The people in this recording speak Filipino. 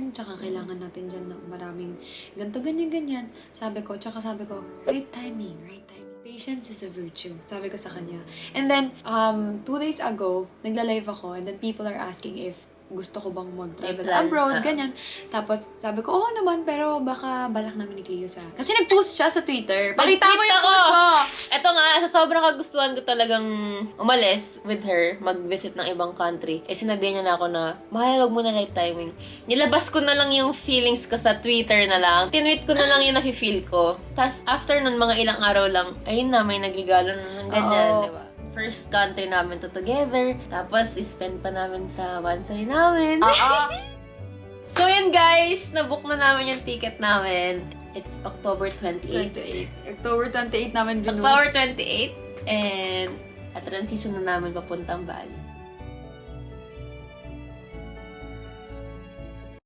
natin, tsaka kailangan natin dyan ng maraming ganito, ganyan. Sabi ko, right timing. Patience is a virtue. Sabi ko sa kanya. And then, 2 days ago, nagla-live ako, and then people are asking if gusto ko bang mag-travel abroad, ganyan. Tapos, sabi ko, oo naman, pero baka balak namin ni Cleo sa... Kasi nag-post siya sa Twitter. Pakita mo yung post mo! Ito nga, sa sobrang kagustuhan ko talagang umalis with her, mag-visit ng ibang country. Eh, sinabihan niya na ako na, mahal, wag mo na right timing. Nilabas ko na lang yung feelings ko sa Twitter na lang. Tinweet ko na lang yung nafe-feel ko. Tapos, after nun, mga ilang araw lang, ayun na, may nagregalo na ng ganyan, diba? First country namin to together. Tapos, spend pa namin sa bansay namin. So, yun guys, nabook na namin yung ticket namin. It's October 28. October 28 namin October 28. And, at transition na namin papuntang Bali.